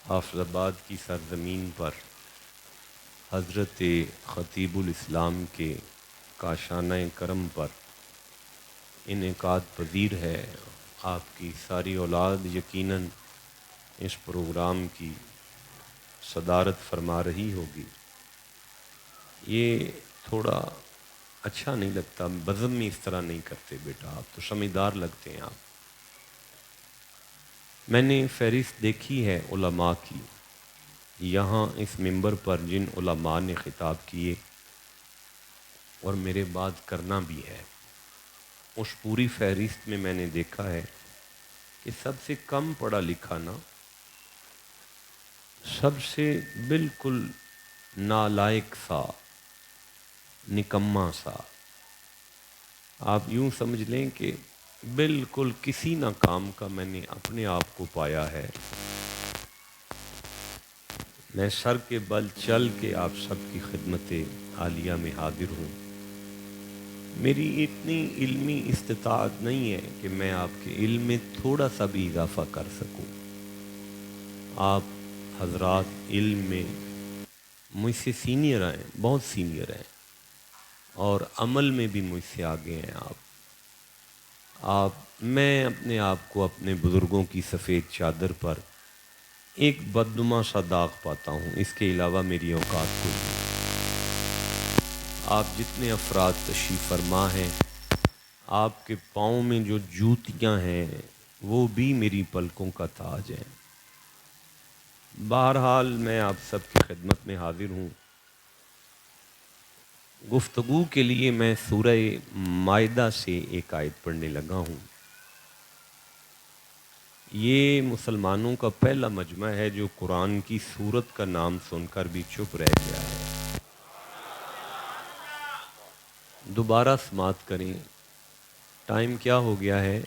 حافظ آباد کی سرزمین پر حضرت خطیب الاسلام کے کاشانہ کرم پر انعقاد پذیر ہے۔ آپ کی ساری اولاد یقیناً اس پروگرام کی صدارت فرما رہی ہوگی۔ یہ تھوڑا اچھا نہیں لگتا، بزم میں اس طرح نہیں کرتے بیٹا، آپ تو سمجھدار لگتے ہیں آپ۔ میں نے فہرست دیکھی ہے علماء کی، یہاں اس منبر پر جن علماء نے خطاب کیے اور میرے بعد کرنا بھی ہے، اس پوری فہرست میں نے دیکھا ہے کہ سب سے کم پڑھا لکھا نا، سب سے بالکل نالائق سا، نکما سا، آپ یوں سمجھ لیں کہ بالکل کسی نہ کام کا میں نے اپنے آپ کو پایا ہے۔ میں سر کے بل چل کے آپ سب کی خدمت عالیہ میں حاضر ہوں۔ میری اتنی علمی استطاعت نہیں ہے کہ میں آپ کے علم میں تھوڑا سا بھی اضافہ کر سکوں۔ آپ حضرات علم میں مجھ سے سینئر ہیں، بہت سینئر ہیں، اور عمل میں بھی مجھ سے آگے ہیں میں اپنے آپ کو اپنے بزرگوں کی سفید چادر پر ایک بدنما سا داغ پاتا ہوں، اس کے علاوہ میری اوقات کوئی نہیں۔ آپ جتنے افراد تشریف فرما ہیں، آپ کے پاؤں میں جو جوتیاں ہیں وہ بھی میری پلکوں کا تاج ہیں۔ بہرحال میں آپ سب کی خدمت میں حاضر ہوں۔ گفتگو کے لیے میں سورہ مائدہ سے ایک آیت پڑھنے لگا ہوں۔ یہ مسلمانوں کا پہلا مجمع ہے جو قرآن کی سورت کا نام سن کر بھی چپ رہ گیا ہے۔ دوبارہ سماعت کریں۔ ٹائم کیا ہو گیا ہے؟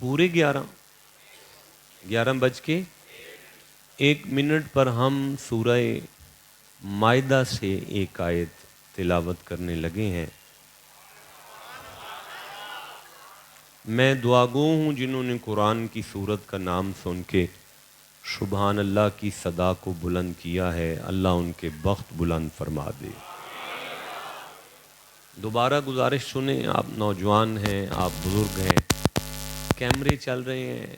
پورے 11 بج کے 1 منٹ پر ہم سورہ مائدہ سے ایک آیت تلاوت کرنے لگے ہیں۔ میں دعا گو ہوں جنہوں نے قرآن کی سورت کا نام سن کے سبحان اللہ کی صدا کو بلند کیا ہے، اللہ ان کے بخت بلند فرما دے۔ دوبارہ گزارش سنیں، آپ نوجوان ہیں، آپ بزرگ ہیں، کیمرے چل رہے ہیں،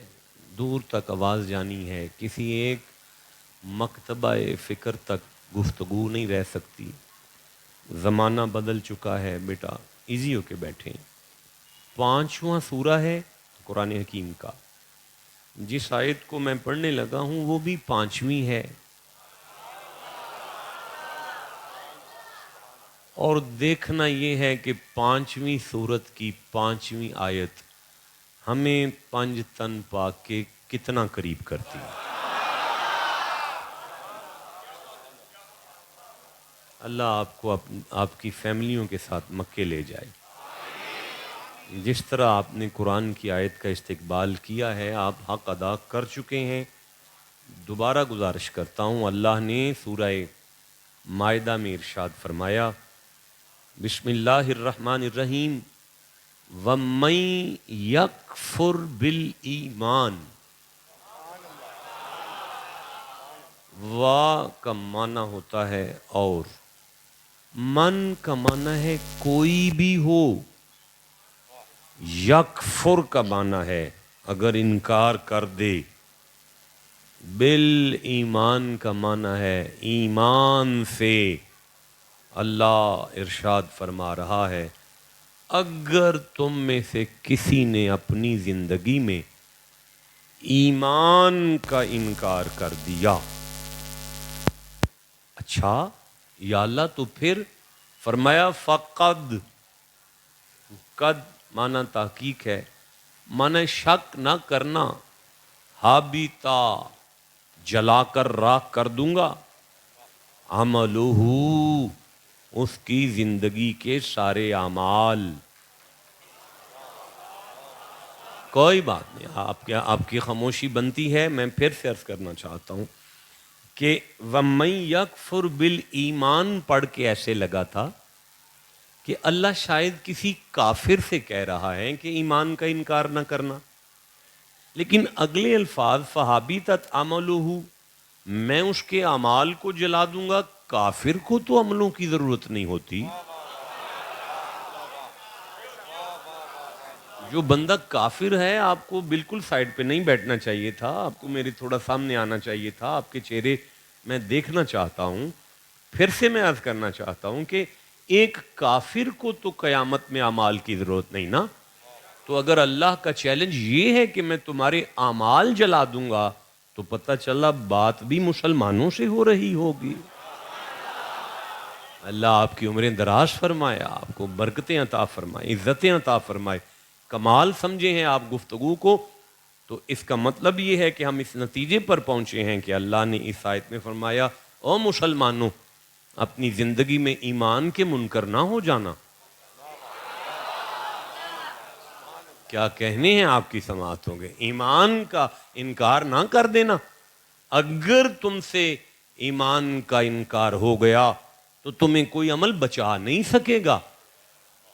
دور تک آواز جانی ہے، کسی ایک مکتبہ فکر تک گفتگو نہیں رہ سکتی۔ زمانہ بدل چکا ہے بیٹا، ایزی ہو کے بیٹھیں۔ 5واں سورہ ہے قرآن حکیم کا، جس آیت کو میں پڑھنے لگا ہوں وہ بھی 5ویں ہے، اور دیکھنا یہ ہے کہ 5ویں سورت کی 5ویں آیت ہمیں پنج تن پاک کے کتنا قریب کرتی ہے۔ اللہ آپ کو آپ کی فیملیوں کے ساتھ مکے لے جائے۔ جس طرح آپ نے قرآن کی آیت کا استقبال کیا ہے، آپ حق ادا کر چکے ہیں۔ دوبارہ گزارش کرتا ہوں، اللہ نے سورہ مائدہ میں ارشاد فرمایا، بسم اللہ الرحمن الرحیم، وَمَن یکفر بالایمان، وا کا معنی ہوتا ہے اور، من کا معنی ہے کوئی بھی ہو، یکفر کا معنی ہے اگر انکار کر دے، بالایمان کا معنی ہے ایمان سے۔ اللہ ارشاد فرما رہا ہے، اگر تم میں سے کسی نے اپنی زندگی میں ایمان کا انکار کر دیا، اچھا یا اللہ تو پھر فرمایا فقد، قد معنی تحقیق ہے، معنی شک نہ کرنا، حابطا جلا کر راکھ کر دوں گا، عملہ اس کی زندگی کے سارے اعمال۔ کوئی بات نہیں، آپ کی خاموشی بنتی ہے، میں پھر سے عرض کرنا چاہتا ہوں کہ وَمَن یکفر بالایمان پڑھ کے ایسے لگا تھا کہ اللہ شاید کسی کافر سے کہہ رہا ہے کہ ایمان کا انکار نہ کرنا۔ لیکن اگلے الفاظ فحابطت عملہ، میں اس کے اعمال کو جلا دوں گا، کافر کو تو عملوں کی ضرورت نہیں ہوتی. جو بندہ کافر ہے آپ کو بالکل سائڈ پہ نہیں بیٹھنا چاہیے تھا، آپ کو میرے تھوڑا سامنے آنا چاہیے تھا، آپ کے چہرے میں دیکھنا چاہتا ہوں. پھر سے میں عرض کرنا چاہتا ہوں کہ ایک کافر کو تو قیامت میں اعمال کی ضرورت نہیں نا. تو اگر اللہ کا چیلنج یہ ہے کہ میں تمہارے اعمال جلا دوں گا تو پتہ چلا بات بھی مسلمانوں سے ہو رہی ہوگی. اللہ آپ کی عمریں دراز فرمائے، آپ کو برکتیں عطا فرمائے، عزتیں عطا فرمائے. کمال سمجھے ہیں آپ گفتگو کو، تو اس کا مطلب یہ ہے کہ ہم اس نتیجے پر پہنچے ہیں کہ اللہ نے اس آیت میں فرمایا او مسلمانوں، اپنی زندگی میں ایمان کے منکر نہ ہو جانا. کیا کہنے ہیں آپ کی سماعت ہوں گے، ایمان کا انکار نہ کر دینا. اگر تم سے ایمان کا انکار ہو گیا تو تمہیں کوئی عمل بچا نہیں سکے گا.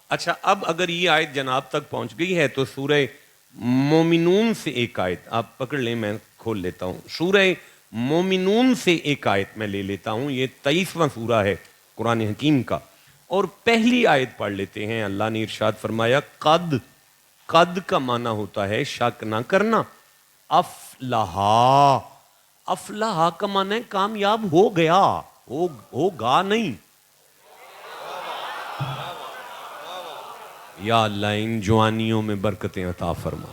اچھا، اب اگر یہ آیت جناب تک پہنچ گئی ہے تو سورہ مومنون سے ایک آیت آپ پکڑ لیں، میں کھول لیتا ہوں. سورہ مومنون سے ایک آیت میں لے لیتا ہوں، یہ 23واں سورہ ہے قرآن حکیم کا، اور پہلی آیت پڑھ لیتے ہیں. اللہ نے ارشاد فرمایا قد، قد کا معنی ہوتا ہے شک نہ کرنا. افلحا، افلحا کا معنی ہے کامیاب ہو گیا، ہوگا نہیں. یا اللہ ان جوانیوں میں برکتیں عطا فرما.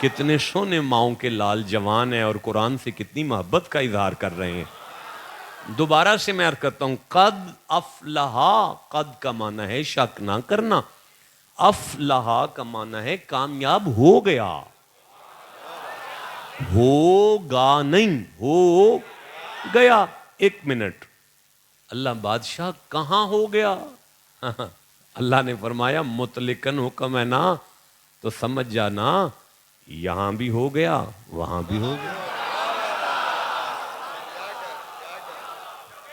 کتنے سونے ماؤں کے لال جوان ہیں اور قرآن سے کتنی محبت کا اظہار کر رہے ہیں. دوبارہ سے میں عرض کرتا ہوں، قد افلحا، قد کا معنی ہے شک نہ کرنا، افلحا کا معنی ہے کامیاب ہو گیا، ہوگا نہیں، ہو گیا. ایک منٹ، اللہ بادشاہ کہاں ہو گیا؟ اللہ نے فرمایا مطلقاً حکم ہے نا، تو سمجھ جانا یہاں بھی ہو گیا وہاں بھی ہو گیا.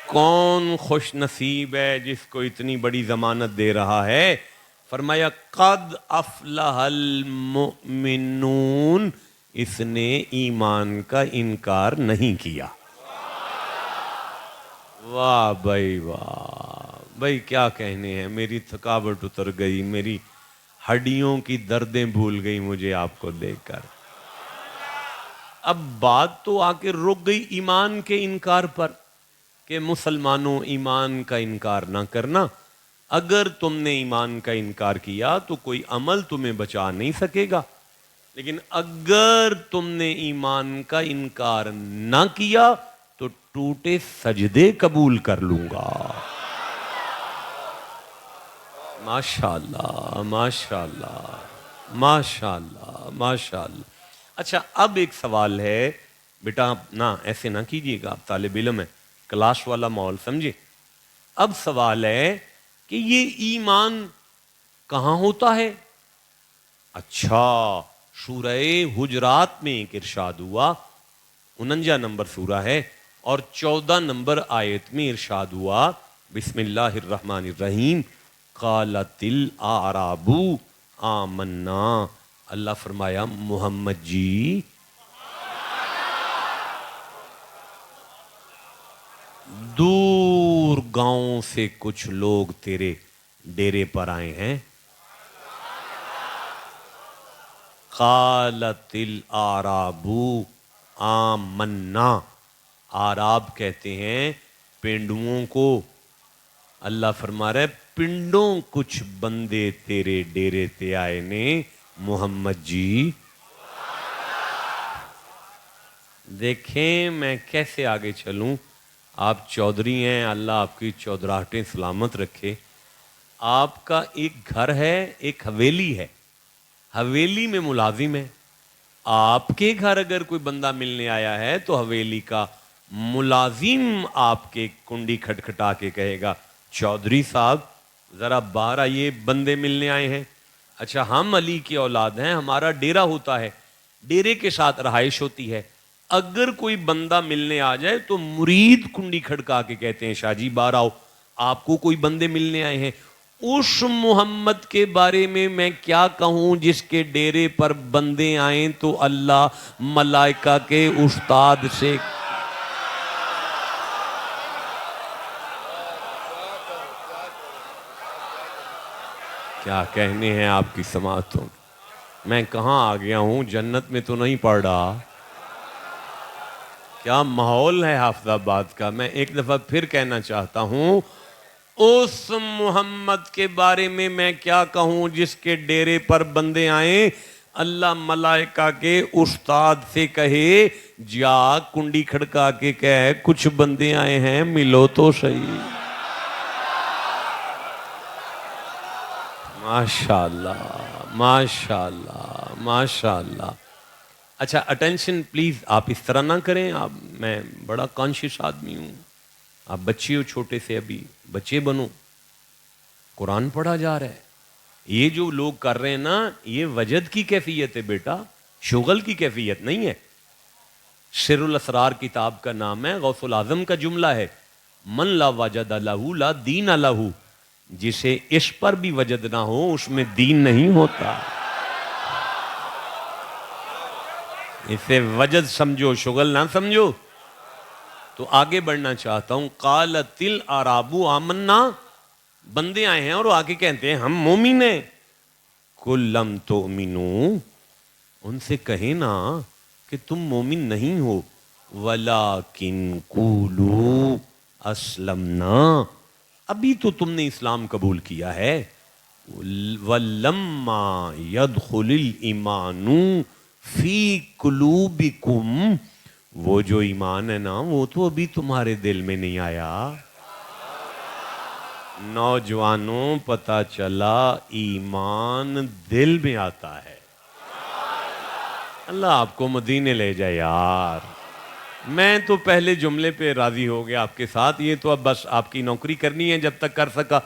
کون خوش نصیب ہے جس کو اتنی بڑی ضمانت دے رہا ہے. فرمایا قد افلح المؤمنون، اس نے ایمان کا انکار نہیں کیا. واہ بھائی واہ بھائی، کیا کہنے ہیں. میری تھکاوٹ اتر گئی، میری ہڈیوں کی دردیں بھول گئی مجھے آپ کو دیکھ کر. اب بات تو آ کے رک گئی ایمان کے انکار پر کہ مسلمانوں ایمان کا انکار نہ کرنا. اگر تم نے ایمان کا انکار کیا تو کوئی عمل تمہیں بچا نہیں سکے گا، لیکن اگر تم نے ایمان کا انکار نہ کیا تو ٹوٹے سجدے قبول کر لوں گا. ماشاءاللہ ماشاءاللہ ماشاءاللہ ماشاءاللہ. اچھا، اب ایک سوال ہے بیٹا، نہ ایسے نہ کیجیے گا، آپ طالب علم ہیں، کلاس والا ماحول سمجھے. اب سوال ہے کہ یہ ایمان کہاں ہوتا ہے؟ اچھا، سورہ حجرات میں ایک ارشاد ہوا، 49 نمبر سورہ ہے اور 14 نمبر آیت میں ارشاد ہوا، بسم اللہ الرحمن الرحیم، قالت الاعراب آمنا. اللہ فرمایا محمد جی دور گاؤں سے کچھ لوگ تیرے ڈیرے پر آئے ہیں. قالت الاعراب آمنا، آراب کہتے ہیں پنڈوؤں کو. اللہ فرما رہا ہے پنڈوں کچھ بندے تیرے ڈیرے تے آئے نے محمد جی. دیکھیں میں کیسے آگے چلوں. آپ چودھری ہیں، اللہ آپ کی چودراہٹیں سلامت رکھے. آپ کا ایک گھر ہے، ایک حویلی ہے، حویلی میں ملازم ہے. آپ کے گھر اگر کوئی بندہ ملنے آیا ہے تو حویلی کا ملازم آپ کے کنڈی کھٹکھٹا کے کہے گا چودھری صاحب ذرا باہر آئیے، بندے ملنے آئے ہیں. اچھا، ہم علی کی اولاد ہیں، ہمارا ڈیرا ہوتا ہے، ڈیرے کے ساتھ رہائش ہوتی ہے. اگر کوئی بندہ ملنے آ جائے تو مرید کنڈی کھڑکا کے کہتے ہیں شاہ جی باہر آؤ، آپ کو کوئی بندے ملنے آئے ہیں. اس محمد کے بارے میں کیا کہوں جس کے ڈیرے پر بندے آئیں تو اللہ ملائکہ کے استاد سے کیا کہنے ہیں آپ کی سماعتوں. میں کہاں آ گیا ہوں؟ جنت میں تو نہیں پڑ رہا. کیا ماحول ہے حافظ آباد کا. میں ایک دفعہ پھر کہنا چاہتا ہوں، اس محمد کے بارے میں کیا کہوں جس کے ڈیرے پر بندے آئیں، اللہ ملائکہ کے استاد سے کہے جا کنڈی کھڑکا کے کہے کچھ بندے آئے ہیں ملو تو صحیح. ماشاءاللہ ماشاءاللہ ماشاءاللہ. اچھا اٹینشن پلیز، آپ اس طرح نہ کریں. میں بڑا کانشیس آدمی ہوں. آپ بچے ہو چھوٹے سے، ابھی بچے بنو. قرآن پڑھا جا رہا ہے. یہ جو لوگ کر رہے ہیں نا، یہ وجد کی کیفیت ہے بیٹا، شغل کی کیفیت نہیں ہے. سر الاسرار کتاب کا نام ہے، غوث العظم کا جملہ ہے، من لا وجد لہ لا دین لہ. جسے اس پر بھی وجد نہ ہو اس میں دین نہیں ہوتا. اسے وجد سمجھو، شغل نہ سمجھو. تو آگے بڑھنا چاہتا ہوں. قالت الاعراب آمنا، بندے آئے ہیں اور وہ آگے کہتے ہیں ہم مومن ہیں. قل لم تؤمنوا، ان سے کہیں نا کہ تم مومن نہیں ہو. ولکن قولوا اسلمنا، ابھی تو تم نے اسلام قبول کیا ہے. ولما يدخل الایمان فی قلوبکم، وہ جو ایمان ہے نا وہ تو ابھی تمہارے دل میں نہیں آیا. نوجوانوں پتہ چلا ایمان دل میں آتا ہے. اللہ آپ کو مدینے لے جائے یار. میں تو پہلے جملے پہ راضی ہو گیا آپ کے ساتھ. یہ تو اب بس آپ کی نوکری کرنی ہے جب تک کر سکا.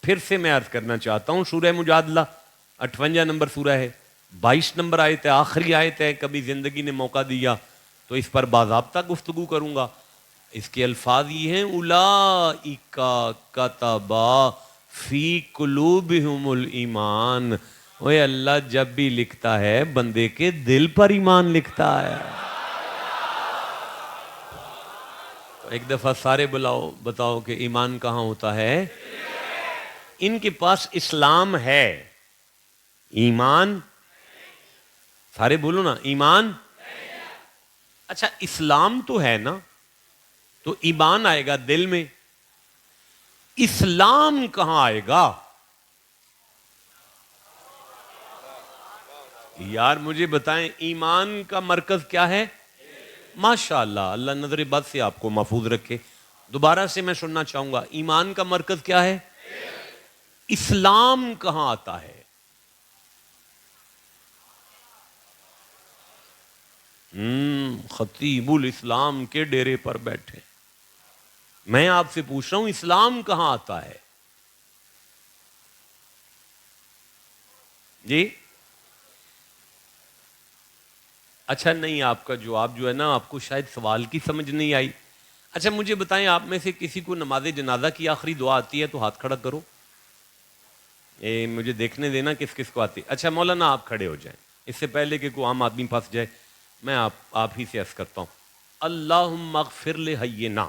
پھر سے میں عرض کرنا چاہتا ہوں، سورہ مجادلہ 58 نمبر سورہ ہے، 22 نمبر آیت ہے، آخری آیت ہے. کبھی زندگی نے موقع دیا تو اس پر باضابطہ گفتگو کروں گا. اس کے الفاظ یہ ہیں، اولئک کتب فی قلوبہم الایمان. اوے اللہ جب بھی لکھتا ہے بندے کے دل پر ایمان لکھتا ہے. ایک دفعہ سارے بتاؤ کہ ایمان کہاں ہوتا ہے. ان کے پاس اسلام ہے، ایمان. سارے بولو نا، ایمان. اچھا اسلام تو ہے نا، تو ایمان آئے گا دل میں. اسلام کہاں آئے گا یار؟ مجھے بتائیں ایمان کا مرکز کیا ہے؟ ماشاءاللہ، اللہ نظر بد سے آپ کو محفوظ رکھے. دوبارہ سے میں سننا چاہوں گا، ایمان کا مرکز کیا ہے؟ اسلام کہاں آتا ہے؟ خطیب الاسلام کے ڈیرے پر بیٹھے. میں آپ سے پوچھ رہا ہوں اسلام کہاں آتا ہے؟ جی اچھا نہیں، آپ کا جواب جو ہے نا آپ کو شاید سوال کی سمجھ نہیں آئی. اچھا مجھے بتائیں، آپ میں سے کسی کو نماز جنازہ کی آخری دعا آتی ہے تو ہاتھ کھڑا کرو. مجھے دیکھنے دینا کس کس کو آتی. اچھا مولانا آپ کھڑے ہو جائیں، اس سے پہلے کہ کوئی عام آدمی پھنس جائے. میں آپ ہی سے عرض کرتا ہوں، اللہم اغفر لحینا،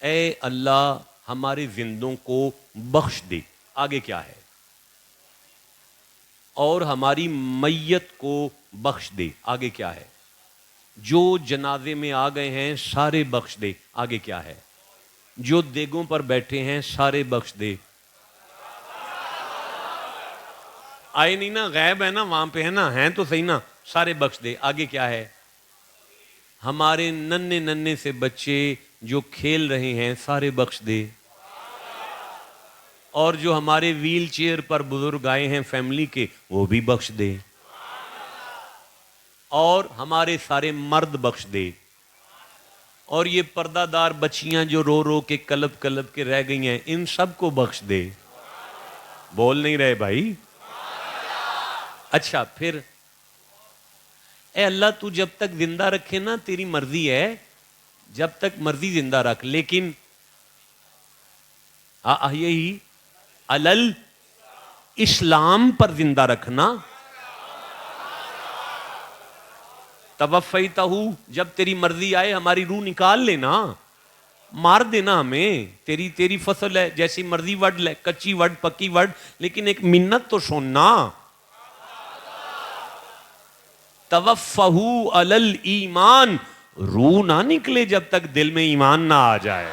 اے اللہ ہمارے زندوں کو بخش دے. آگے کیا ہے؟ اور ہماری میت کو بخش دے. آگے کیا ہے؟ جو جنازے میں آ گئے ہیں سارے بخش دے. آگے کیا ہے؟ جو دیگوں پر بیٹھے ہیں سارے بخش دے. آئے نہیں نا، غیب ہے نا، وہاں پہ ہے نا، ہیں تو صحیح نا، سارے بخش دے. آگے کیا ہے؟ ہمارے ننھے ننھے سے بچے جو کھیل رہے ہیں سارے بخش دے. اور جو ہمارے ویل چیئر پر بزرگ آئے ہیں فیملی کے وہ بھی بخش دے. اور ہمارے سارے مرد بخش دے. اور یہ پردہ دار بچیاں جو رو رو کے کلب کلب کے رہ گئی ہیں ان سب کو بخش دے. بول نہیں رہے بھائی. اچھا پھر اے اللہ تو جب تک زندہ رکھے نا تیری مرضی ہے، جب تک مرضی زندہ رکھ، لیکن یہی علل اسلام پر زندہ رکھنا. توفیتہ، جب تیری مرضی آئے ہماری روح نکال لینا، مار دینا ہمیں، تیری فصل ہے، جیسی مرضی وڈ لے، کچی وڈ پکی وڈ، لیکن ایک منت تو سننا. توفہ علی الایمان، روح نہ نکلے جب تک دل میں ایمان نہ آ جائے.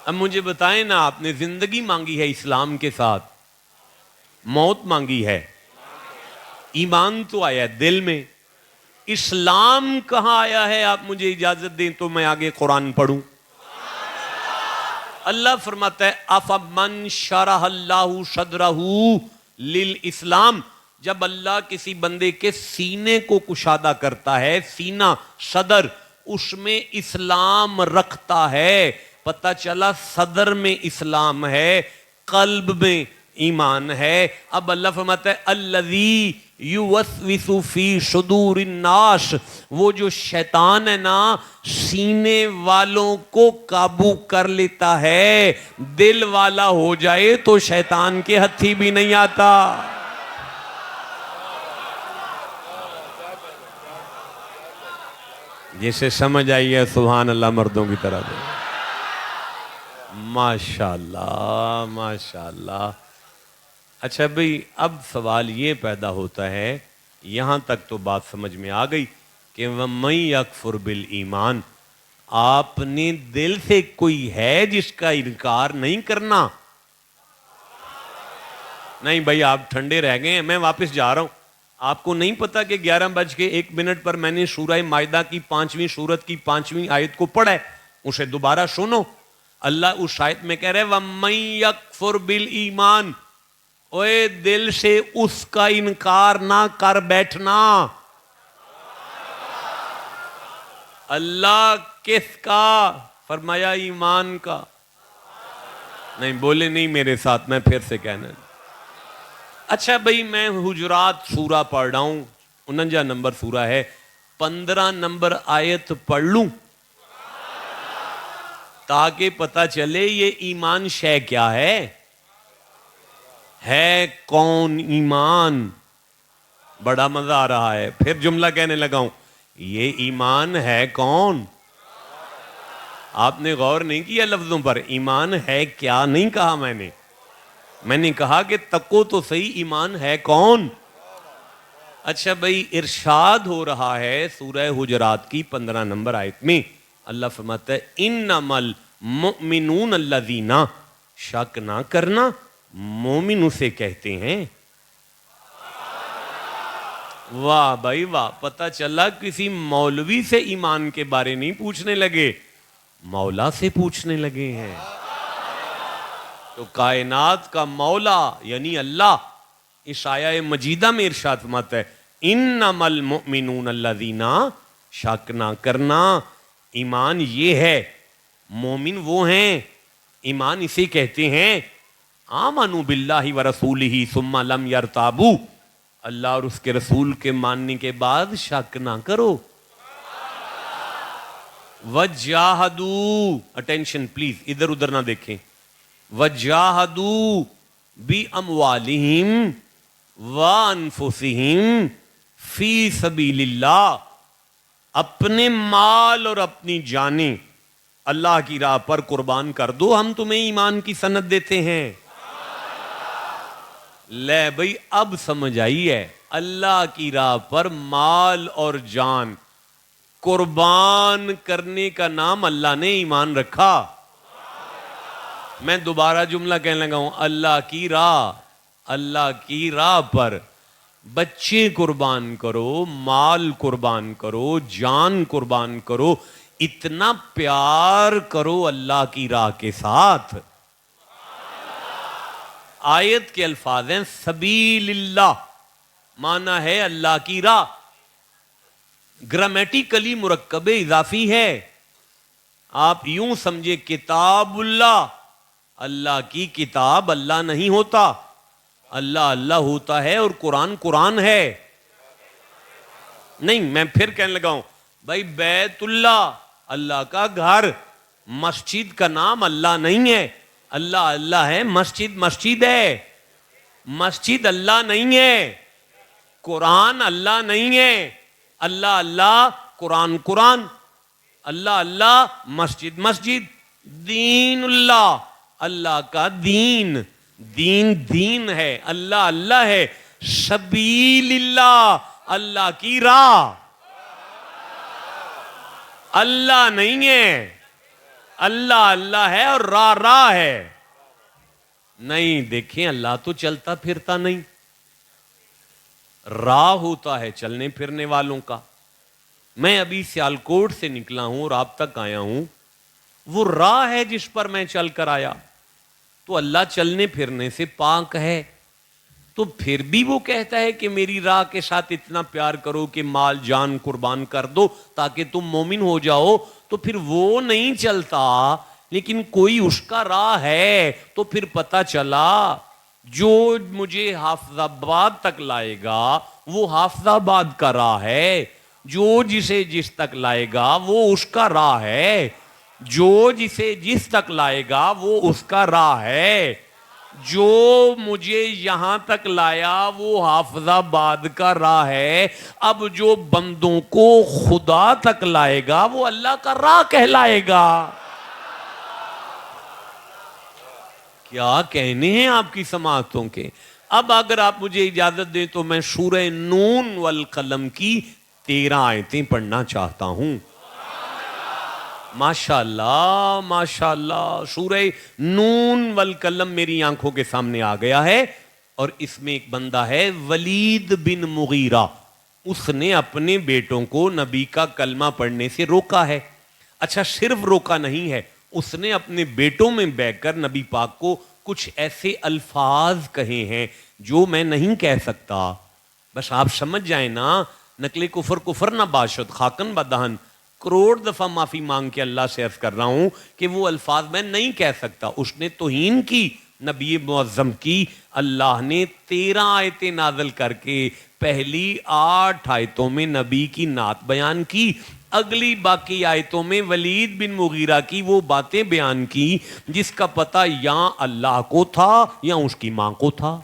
اب مجھے بتائیں نا، آپ نے زندگی مانگی ہے اسلام کے ساتھ، موت مانگی ہے، ایمان تو آیا ہے دل میں، اسلام کہاں آیا ہے؟ آپ مجھے اجازت دیں تو میں آگے قرآن پڑھوں. اللہ فرماتا ہے افمن شرح اللہ صدرہ للاسلام، جب اللہ کسی بندے کے سینے کو کشادہ کرتا ہے، سینہ صدر، اس میں اسلام رکھتا ہے، پتہ چلا صدر میں اسلام ہے، قلب میں ایمان ہے. اب اللہ فرماتا ہے الذی یوسوس فی صدور الناس، وہ جو شیطان ہے نا سینے والوں کو قابو کر لیتا ہے، دل والا ہو جائے تو شیطان کے ہتھی بھی نہیں آتا. جسے سمجھ آئی ہے سبحان اللہ مردوں کی طرح دے. ماشاءاللہ ماشاءاللہ. اچھا بھئی، اب سوال یہ پیدا ہوتا ہے، یہاں تک تو بات سمجھ میں آ گئی کہ وَمَن يَكْفُرْ بِالْإِيمَانِ، آپ نے دل سے کوئی ہے جس کا انکار نہیں کرنا. نہیں بھائی آپ ٹھنڈے رہ گئے ہیں، میں واپس جا رہا ہوں. آپ کو نہیں پتا کہ 11:01 پر میں نے سورہ مائدہ کی 5ویں سورت کی 5ویں آیت کو پڑھا ہے؟ اسے دوبارہ سنو. اللہ اس آیت میں کہہ رہے وَمَن يَكْفُرْ بِالْإِيمَانِ، اوے دل سے اس کا انکار نہ کر بیٹھنا. اللہ کس کا؟ فرمایا ایمان کا. نہیں بولے نہیں میرے ساتھ، میں پھر سے کہنا. اچھا بھئی میں حجرات سورہ پڑھ رہا ہوں، 49 نمبر سورہ ہے، 15 نمبر آیت پڑھ لوں تاکہ پتہ چلے یہ ایمان شے کیا ہے کون ایمان. بڑا مزہ آ رہا ہے، پھر جملہ کہنے لگا ہوں، یہ ایمان ہے کون؟ آپ نے غور نہیں کیا لفظوں پر، ایمان ہے کیا نہیں کہا میں نے کہا کہ تکو تو صحیح ایمان ہے کون. اچھا بھئی ارشاد ہو رہا ہے سورہ حجرات کی 15 نمبر آیت میں، اللہ فرماتا ہے انما المؤمنون الذین، شک نہ کرنا مومن اسے کہتے ہیں. واہ بھائی واہ، پتہ چلا کسی مولوی سے ایمان کے بارے نہیں پوچھنے لگے، مولا سے پوچھنے لگے ہیں. تو کائنات کا مولا یعنی اللہ اس آیہ مجیدہ میں ارشاد فرماتا ہے انما المؤمنون الذین، شک نہ کرنا ایمان یہ ہے، مومن وہ ہیں، ایمان اسے کہتے ہیں آمنوا باللہ ورسولہ ثم لم یرتابوا، اللہ اور اس کے رسول کے ماننے کے بعد شک نہ کرو. وجاہدوا، اٹینشن پلیز، ادھر ادھر نہ دیکھیں، وجاہدوا باموالہم وانفسہم فی سبیل اللہ، اپنے مال اور اپنی جانیں اللہ کی راہ پر قربان کر دو، ہم تمہیں ایمان کی سند دیتے ہیں. لے بھئی اب سمجھ آئی ہے، اللہ کی راہ پر مال اور جان قربان کرنے کا نام اللہ نے ایمان رکھا. میں دوبارہ جملہ کہنے لگا ہوں، اللہ کی راہ پر بچے قربان کرو، مال قربان کرو، جان قربان کرو، اتنا پیار کرو اللہ کی راہ کے ساتھ. آیت کے الفاظ ہیں سبیل اللہ، معنی ہے اللہ کی راہ، گرامیٹیکلی مرکب اضافی ہے. آپ یوں سمجھے کتاب اللہ، اللہ کی کتاب اللہ نہیں ہوتا، اللہ اللہ ہوتا ہے اور قرآن قرآن ہے. نہیں میں پھر کہنے لگا ہوں بھائی بیت اللہ، اللہ کا گھر، مسجد کا نام اللہ نہیں ہے، اللہ اللہ ہے، مسجد مسجد ہے، مسجد اللہ نہیں ہے، قرآن اللہ نہیں ہے، اللہ اللہ قرآن قرآن، اللہ اللہ مسجد مسجد، دین اللہ، اللہ کا دین، دین دین ہے، اللہ اللہ ہے، سبیل اللہ، اللہ کی راہ، اللہ نہیں ہے، اللہ اللہ ہے اور راہ راہ ہے۔ نہیں دیکھیں، اللہ تو چلتا پھرتا نہیں، راہ ہوتا ہے چلنے پھرنے والوں کا۔ میں ابھی سیالکوٹ سے نکلا ہوں اور آپ تک آیا ہوں، وہ راہ ہے جس پر میں چل کر آیا، تو اللہ چلنے پھرنے سے پاک ہے، تو پھر بھی وہ کہتا ہے کہ میری راہ کے ساتھ اتنا پیار کرو کہ مال جان قربان کر دو تاکہ تم مومن ہو جاؤ، تو پھر وہ نہیں چلتا، لیکن کوئی اس کا راہ ہے، تو پھر پتہ چلا جو مجھے حافظ آباد تک لائے گا وہ حافظ آباد کا راہ ہے، جو جسے جس تک لائے گا وہ اس کا راہ ہے، جو جسے جس تک لائے گا وہ اس کا راہ ہے، جو مجھے یہاں تک لایا وہ حافظ آباد کا راہ ہے، اب جو بندوں کو خدا تک لائے گا وہ اللہ کا راہ کہلائے گا۔ کیا کہنے ہیں آپ کی سماعتوں کے؟ اب اگر آپ مجھے اجازت دیں تو میں سورہ نون والقلم کی 13 آیتیں پڑھنا چاہتا ہوں۔ ماشاءاللہ ماشاءاللہ، سورہ نون والقلم میری آنکھوں کے سامنے آ گیا ہے، اور اس میں ایک بندہ ہے ولید بن مغیرہ، اس نے اپنے بیٹوں کو نبی کا کلمہ پڑھنے سے روکا ہے۔ اچھا، صرف روکا نہیں ہے، اس نے اپنے بیٹوں میں بیٹھ کر نبی پاک کو کچھ ایسے الفاظ کہے ہیں جو میں نہیں کہہ سکتا، بس آپ سمجھ جائیں نا، نقل کفر کفر نہ باشد خاکن بدہن، کروڑ دفعہ معافی مانگ کے اللہ سے عرض کر رہا ہوں کہ وہ الفاظ میں نہیں کہہ سکتا۔ اس نے توہین کی نبی معظم کی، اللہ نے 13 آیتیں نازل کر کے پہلی 8 آیتوں میں نبی کی نعت بیان کی، اگلی باقی آیتوں میں ولید بن مغیرہ کی وہ باتیں بیان کی جس کا پتہ یا اللہ کو تھا یا اس کی ماں کو تھا۔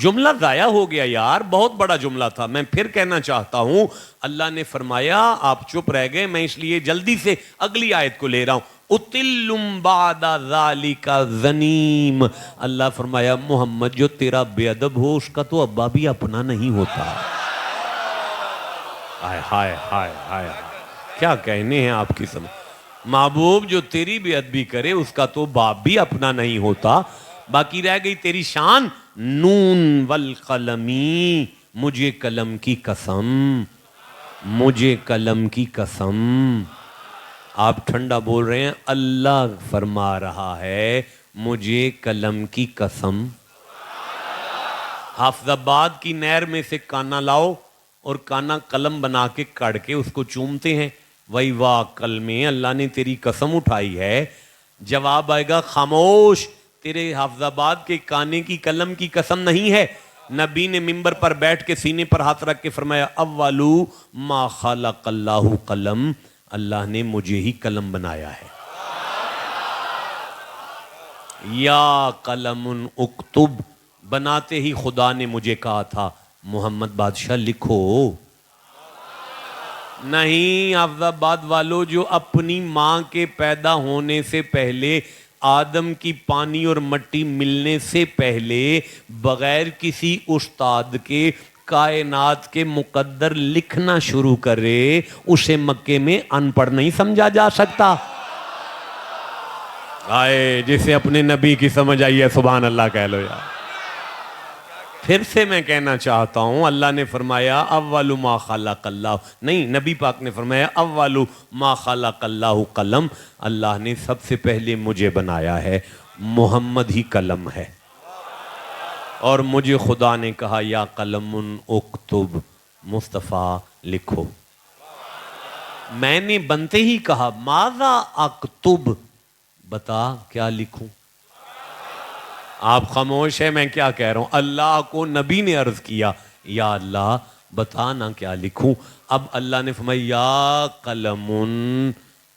جملہ ضائع ہو گیا یار، بہت بڑا جملہ تھا۔ میں پھر کہنا چاہتا ہوں، اللہ نے فرمایا آپ چپ رہ گئے، میں اس لیے جلدی سے اگلی آیت کو لے رہا ہوں۔ اُتِلُّم بَعْدَ ذَلِكَ ذَنِيمٌ، اللہ فرمایا محمد جو تیرا بے ادب ہو اس کا تو ابا بھی اپنا نہیں ہوتا۔ ہائے ہائے ہائے ہائے، کیا کہنے ہیں آپ کی سمجھ۔ محبوب جو تیری بے ادبی کرے اس کا تو باپ بھی اپنا نہیں ہوتا۔ باقی رہ گئی تیری شان، نون والقلمی، مجھے قلم کی قسم، مجھے قلم کی قسم۔ آپ ٹھنڈا بول رہے ہیں، اللہ فرما رہا ہے مجھے قلم کی قسم۔ حافظ آباد کی نہر میں سے کانا لاؤ اور کانا قلم بنا کے کڑ کے اس کو چومتے ہیں، وہی واہ کلمے اللہ نے تیری قسم اٹھائی ہے۔ جواب آئے گا خاموش، تیرے حافظ آباد کے کانے کی قلم کی قسم نہیں ہے۔ نبی نے منبر پر بیٹھ کے سینے پر ہاتھ رکھ کے فرمایا اولو ما خلق اللہ قلم، اللہ نے مجھے ہی قلم بنایا ہے۔ یا قلم اکتب، بناتے ہی خدا نے مجھے کہا تھا محمد بادشاہ لکھو۔ نہیں حافظ آباد والو، جو اپنی ماں کے پیدا ہونے سے پہلے، آدم کی پانی اور مٹی ملنے سے پہلے، بغیر کسی استاد کے کائنات کے مقدر لکھنا شروع کرے، اسے مکے میں ان پڑھ نہیں سمجھا جا سکتا۔ آئے جسے اپنے نبی کی سمجھ آئی ہے سبحان اللہ کہہ لو یار۔ پھر سے میں کہنا چاہتا ہوں، اللہ نے فرمایا اول ما خلق اللہ، نہیں نبی پاک نے فرمایا اول ما خلق اللہ قلم، اللہ نے سب سے پہلے مجھے بنایا ہے، محمد ہی قلم ہے، اور مجھے خدا نے کہا یا قلم اکتب، مصطفیٰ لکھو۔ میں نے بنتے ہی کہا ماذا اکتب، بتا کیا لکھوں۔ آپ خاموش ہیں، میں کیا کہہ رہا ہوں۔ اللہ کو نبی نے عرض کیا یا اللہ بتا نا کیا لکھوں۔ اب اللہ نے فرمایا یا قلم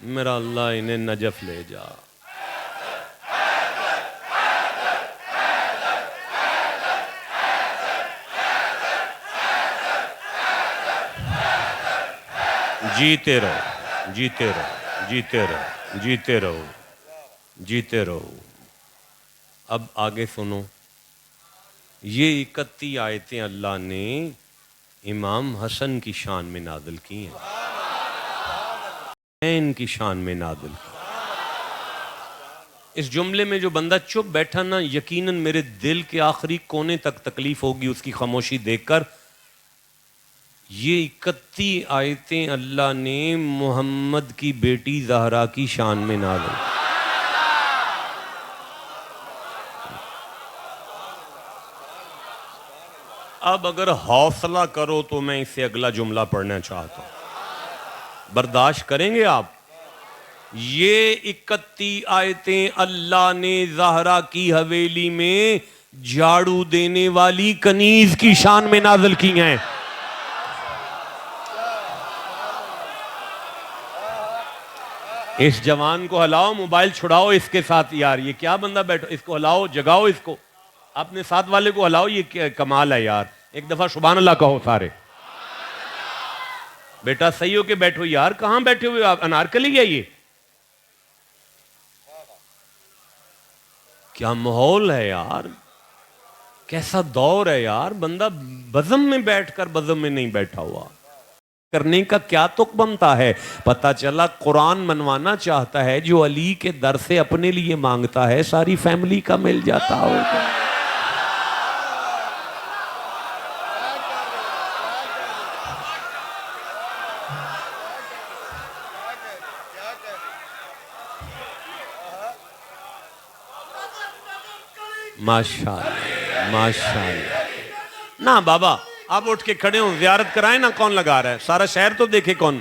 میرا اللہ انہیں نجف لے جا. جیتے رہو جیتے رہو جیتے رہو جیتے رہو جیتے رہو. اب آگے سنو. یہ 31 آیتیں اللہ نے امام حسن کی شان میں نازل کی ہیں، ان کی شان میں نازل کی. اس جملے میں جو بندہ چپ بیٹھا نا، یقیناً میرے دل کے آخری کونے تک تکلیف ہوگی اس کی خاموشی دیکھ کر. یہ 31 آیتیں اللہ نے محمد کی بیٹی زہرا کی شان میں نازل کی. اب اگر حوصلہ کرو تو میں اس سے اگلا جملہ پڑھنا چاہتا ہوں. برداشت کریں گے آپ؟ یہ 31 آیتیں اللہ نے زہرا کی حویلی میں جھاڑو دینے والی کنیز کی شان میں نازل کی ہیں. اس جوان کو ہلاؤ، موبائل چھڑاؤ اس کے ساتھ. یار یہ کیا بندہ بیٹھو، اس کو ہلاؤ، جگاؤ اس کو، اپنے ساتھ والے کو ہلاؤ. یہ کیا کمال ہے یار. ایک دفعہ سبحان اللہ کہو سارے. بیٹا صحیح ہو کے بیٹھو یار. کہاں بیٹھے ہوئے آپ؟ انارکلی ہے یہ؟ کیا ماحول ہے یار، کیسا دور ہے یار. بندہ بزم میں بیٹھ کر بزم میں نہیں بیٹھا ہوا. کرنے کا کیا تک بنتا ہے؟ پتہ چلا قرآن منوانا چاہتا ہے. جو علی کے در سے اپنے لیے مانگتا ہے ساری فیملی کا مل جاتا ہوگا. ماشاءاللہ ماشاءاللہ. نا بابا آپ اٹھ کے کھڑے ہوں، زیارت کرائیں نا. کون لگا رہا ہے؟ سارا شہر تو دیکھے کون.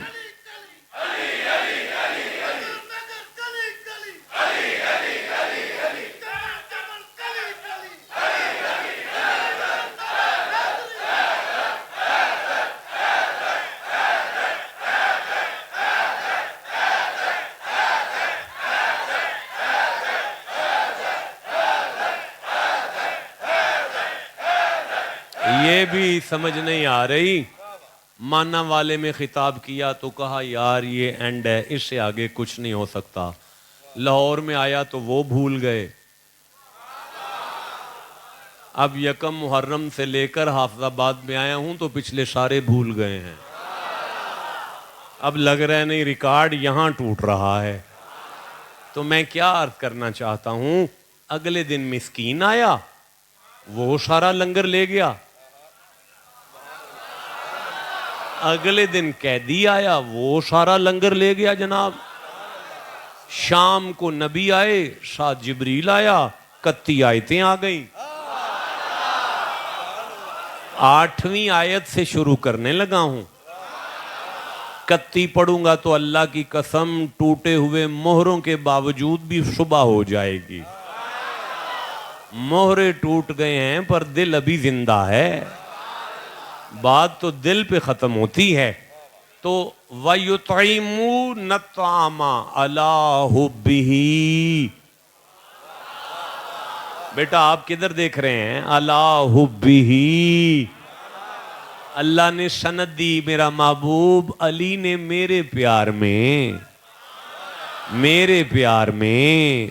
یہ بھی سمجھ نہیں آ رہی. مانا والے میں خطاب کیا تو کہا یار یہ اینڈ ہے، اس سے آگے کچھ نہیں ہو سکتا. لاہور میں آیا تو وہ بھول گئے. اب یکم محرم سے لے کر حافظ آباد میں آیا ہوں تو پچھلے سارے بھول گئے ہیں. اب لگ رہا ہے نہیں ریکارڈ یہاں ٹوٹ رہا ہے. تو میں کیا عرض کرنا چاہتا ہوں، اگلے دن مسکین آیا، وہ سارا لنگر لے گیا. اگلے دن قیدی آیا، وہ سارا لنگر لے گیا جناب. شام کو نبی آئے، ساتھ جبریل آیا، 31 آیتیں آ گئیں. 8ویں آیت سے شروع کرنے لگا ہوں. 31 پڑھوں گا تو اللہ کی قسم ٹوٹے ہوئے مہروں کے باوجود بھی صبح ہو جائے گی. مہرے ٹوٹ گئے ہیں پر دل ابھی زندہ ہے. بات تو دل پہ ختم ہوتی ہے. تو وَيُطْعِمُونَ الطَّعَامَ عَلَىٰ حُبِّهِ. بیٹا آپ کدھر دیکھ رہے ہیں؟ عَلَىٰ حُبِّهِ. اللہ نے سند دی، میرا محبوب علی نے میرے پیار میں، میرے پیار میں،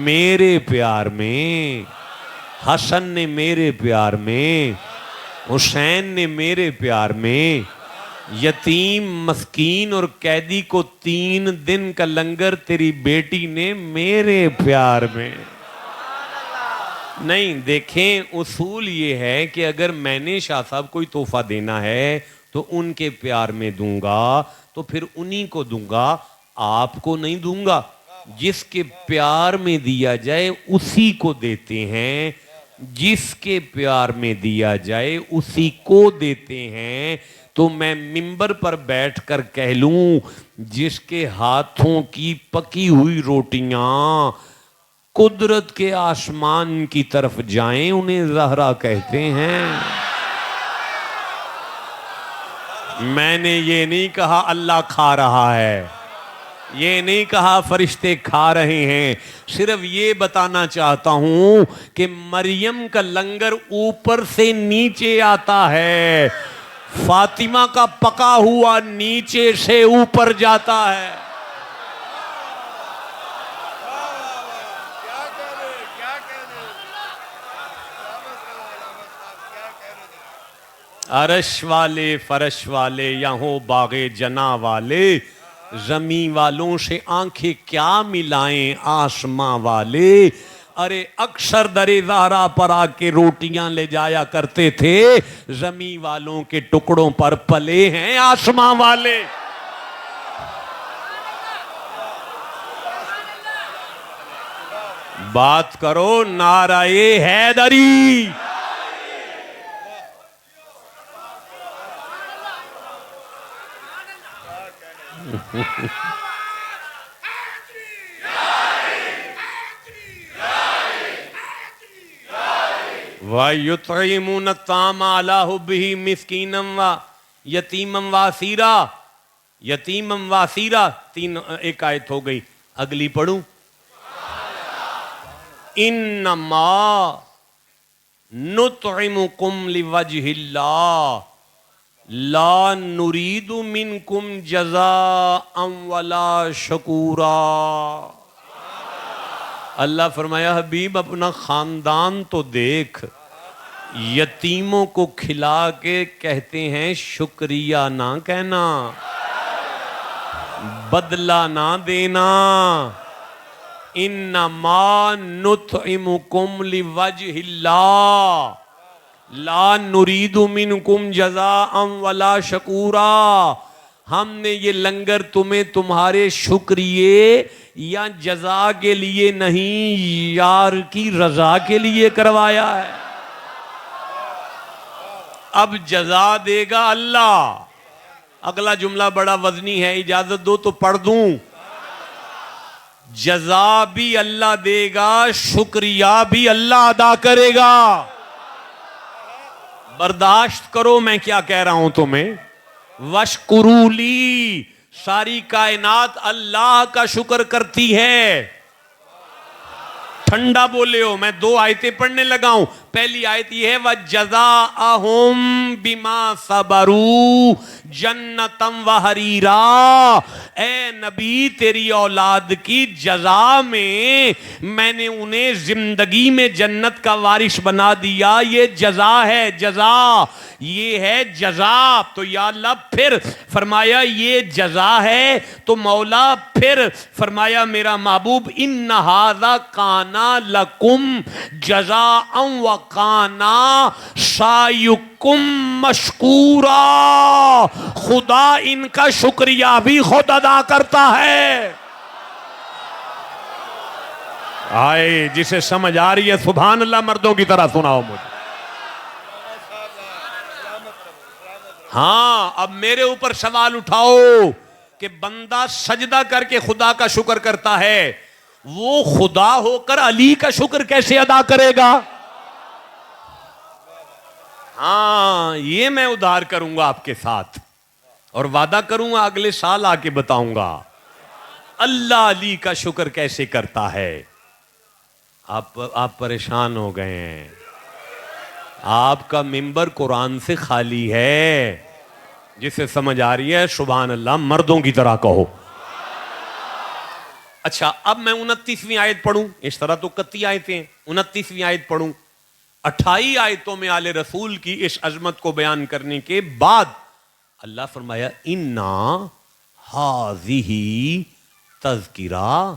میرے پیار میں، حسن نے میرے پیار میں، حسین نے میرے پیار میں، یتیم مسکین اور قیدی کو 3 دن کا لنگر تیری بیٹی نے میرے پیار میں. نہیں دیکھیں، اصول یہ ہے کہ اگر میں نے شاہ صاحب کوئی تحفہ دینا ہے تو ان کے پیار میں دوں گا، تو پھر انہی کو دوں گا، آپ کو نہیں دوں گا. جس کے پیار میں دیا جائے اسی کو دیتے ہیں، جس کے پیار میں دیا جائے اسی کو دیتے ہیں. تو میں منبر پر بیٹھ کر کہہ لوں جس کے ہاتھوں کی پکی ہوئی روٹیاں قدرت کے آسمان کی طرف جائیں انہیں زہرا کہتے ہیں. میں نے یہ نہیں کہا اللہ کھا رہا ہے، یہ نہیں کہا فرشتے کھا رہے ہیں، صرف یہ بتانا چاہتا ہوں کہ مریم کا لنگر اوپر سے نیچے آتا ہے، فاطمہ کا پکا ہوا نیچے سے اوپر جاتا ہے۔ عرش والے فرش والے یا ہو باغ جنا والے، زمین والوں سے آنکھیں کیا ملائیں آسماں والے۔ ارے اکثر در زہرا پر آ کے روٹیاں لے جایا کرتے تھے، زمین والوں کے ٹکڑوں پر پلے ہیں آسماں والے۔ بات کرو نعرہ حیدری۔ وَيُطْعِمُونَ الطَّعَامَ عَلَىٰ حُبِّهِ مِسْكِينًا وَيَتِيمًا وَأَسِيرًا۔ یتیمم واسیرا، تین ایک آیت ہو گئی، اگلی پڑھوں۔ انما نطعمکم لوجہ اللہ لا نرید منکم جزاء ولا شکورا۔ اللہ فرمایا حبیب اپنا خاندان تو دیکھ، یتیموں کو کھلا کے کہتے ہیں شکریہ نہ کہنا، بدلہ نہ دینا۔ انما نطعمکم لوجہ اللہ لا نرید منکم جزاء ولا شکورا۔ ہم نے یہ لنگر تمہیں تمہارے شکریے یا جزا کے لیے نہیں، یار کی رضا کے لیے کروایا ہے۔ اب جزا دے گا اللہ۔ اگلا جملہ بڑا وزنی ہے، اجازت دو تو پڑھ دوں۔ جزا بھی اللہ دے گا، شکریہ بھی اللہ ادا کرے گا۔ برداشت کرو میں کیا کہہ رہا ہوں تمہیں۔ وَاشْكُرُوا لِي، ساری کائنات اللہ کا شکر کرتی ہے۔ ٹھنڈا بولے ہو، میں دو آیتیں پڑھنے لگا ہوں۔ پہلی آیت یہ ہے وَجَزَاءَهُمْ بِمَا صَبَرُوا جَنَّةً وَحَرِيرًا۔ اے نبی تیری اولاد کی جزا میں نے انہیں زندگی میں جنت کا وارث بنا دیا۔ یہ جزا ہے، جزا یہ ہے جزا۔ تو یا اللہ پھر فرمایا یہ جزا ہے، تو مولا پھر فرمایا میرا محبوب ان ھذا کان لکم جزاء وکان سعیکم مشکورا۔ خدا ان کا شکریہ بھی خود ادا کرتا ہے۔ آئے جسے سمجھ آ رہی ہے سبحان اللہ مردوں کی طرح سناؤ مجھے۔ ہاں اب میرے اوپر سوال اٹھاؤ کہ بندہ سجدہ کر کے خدا کا شکر کرتا ہے، وہ خدا ہو کر علی کا شکر کیسے ادا کرے گا؟ ہاں یہ میں ادھار کروں گا آپ کے ساتھ، اور وعدہ کروں گا اگلے سال آ کے بتاؤں گا اللہ علی کا شکر کیسے کرتا ہے۔ آپ پریشان ہو گئے ہیں، آپ کا ممبر قرآن سے خالی ہے۔ جسے سمجھ آ رہی ہے سبحان اللہ مردوں کی طرح کہو۔ اچھا اب میں 29ویں آیت پڑھوں، اس طرح تو 31 آیتیں ہیں، 29ویں آیت پڑھوں۔ 28 آیتوں میں آل رسول کی اس عظمت کو بیان کرنے کے بعد اللہ فرمایا اِنَّا ہَذِهِ تذکرہ،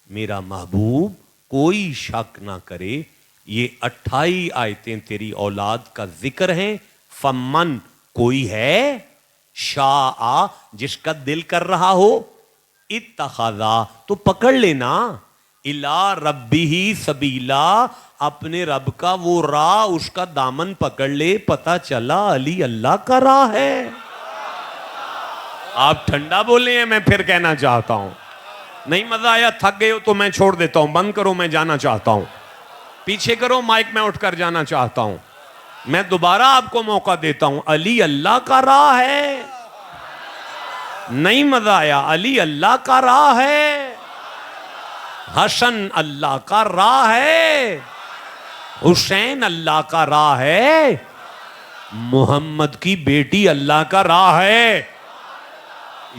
میرا محبوب کوئی شک نہ کرے یہ 28 آیتیں تیری اولاد کا ذکر ہیں۔ فمن کوئی ہے شاء جس کا دل کر رہا ہو، اتخذا تو پکڑ لینا، الی ربہ سبیلا اپنے رب کا وہ راہ، اس کا دامن پکڑ لے، پتہ چلا علی اللہ کا راہ ہے۔ آپ ٹھنڈا بولے ہیں، میں پھر کہنا چاہتا ہوں، نہیں مزہ آیا تھک گئے ہو تو میں چھوڑ دیتا ہوں، بند کرو میں جانا چاہتا ہوں، پیچھے کرو مائک میں اٹھ کر جانا چاہتا ہوں، میں دوبارہ آپ کو موقع دیتا ہوں، علی اللہ کا راہ ہے۔ نہیں مزہ آیا؟ علی اللہ کا راہ ہے، حسن اللہ کا راہ ہے، حسین اللہ کا راہ ہے، محمد کی بیٹی اللہ کا راہ ہے۔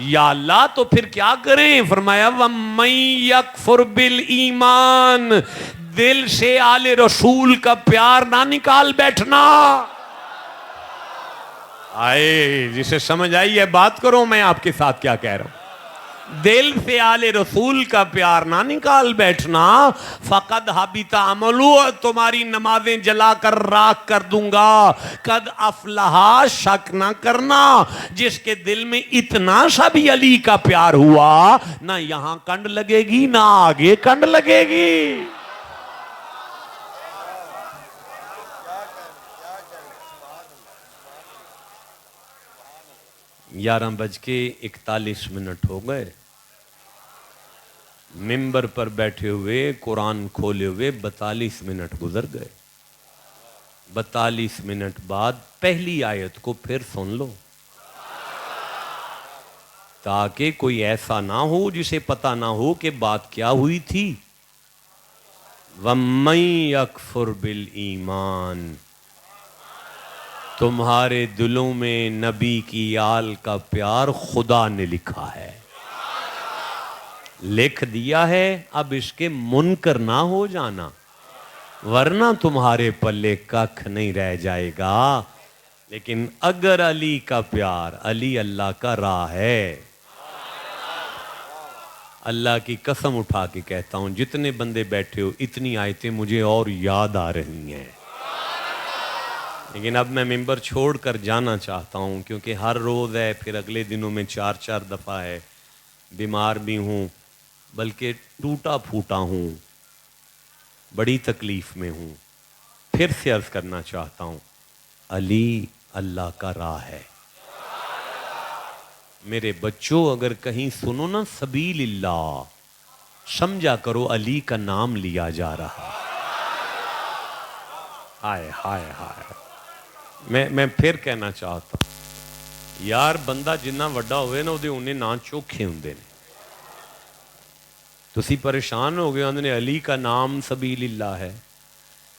یا اللہ تو پھر کیا کریں؟ فرمایا وَمَن يَكْفُرْ بِالْإِيمَانِ، دل سے آل رسول کا پیار نہ نکال بیٹھنا۔ آئے جسے سمجھ آئی ہے بات کرو، میں آپ کے ساتھ کیا کہہ رہا ہوں۔ دل سے آل رسول کا پیار نہ نکال بیٹھنا، فقد حبط عملو، تمہاری نمازیں جلا کر راکھ کر دوں گا۔ قد افلحا، شک نہ کرنا، جس کے دل میں اتنا سا بھی علی کا پیار ہوا، نہ یہاں کنڈ لگے گی نہ آگے کنڈ لگے گی۔ 11:41 ہو گئے، ممبر پر بیٹھے ہوئے قرآن کھولے ہوئے 42 منٹ گزر گئے۔ 42 منٹ بعد پہلی آیت کو پھر سن لو، تاکہ کوئی ایسا نہ ہو جسے پتہ نہ ہو کہ بات کیا ہوئی تھی۔ وَمَن يَكْفُرْ بِالْإِيمَانِ، تمہارے دلوں میں نبی کی آل کا پیار خدا نے لکھا ہے، لکھ دیا ہے، اب اس کے منکر نہ ہو جانا، ورنہ تمہارے پلے ککھ نہیں رہ جائے گا۔ لیکن اگر علی کا پیار، علی اللہ کا راہ ہے، اللہ کی قسم اٹھا کے کہتا ہوں، جتنے بندے بیٹھے ہو اتنی آیتیں مجھے اور یاد آ رہی ہیں، لیکن اب میں ممبر چھوڑ کر جانا چاہتا ہوں، کیونکہ ہر روز ہے، پھر اگلے دنوں میں 4 دفعہ ہے، بیمار بھی ہوں، بلکہ ٹوٹا پھوٹا ہوں، بڑی تکلیف میں ہوں۔ پھر سے عرض کرنا چاہتا ہوں، علی اللہ کا راہ ہے۔ میرے بچوں، اگر کہیں سنو نا سبیل اللہ، سمجھا کرو علی کا نام لیا جا رہا۔ ہائے ہائے ہائے، میں پھر کہنا چاہتا ہوں، یار بندہ جنہ وڈا ہوئے نا، انہیں نا چوکھے ہوندے نے۔ تسی پریشان ہو گئے، انہوں نے علی کا نام سبیل اللہ ہے۔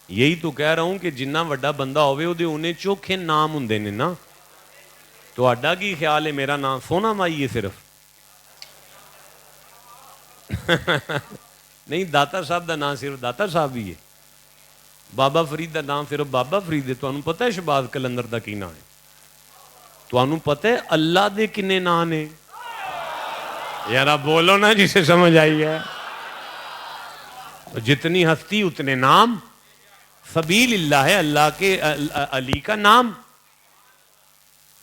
یہی تو کہہ رہا ہوں کہ جنہ وڈا بندہ ہوئے انہیں چوکھے نام ہوندے نے نا۔ تو اڈا کی خیال ہے میرا نام سونا مائی ہے صرف؟ نہیں، داتا صاحب دا نام صرف داتا صاحب ہی ہے، بابا فرید دا نام صرف بابا فرید ہے۔ تو انہوں پتہ ہے شہباز کلندر دا کی نام ہے؟ تو انہوں پتہ ہے اللہ دے کنے نام نے؟ یارا بولو نا جسے سمجھ آئی ہے۔ جتنی ہستی اتنے نام، سبیل اللہ ہے اللہ کے علی کا نام۔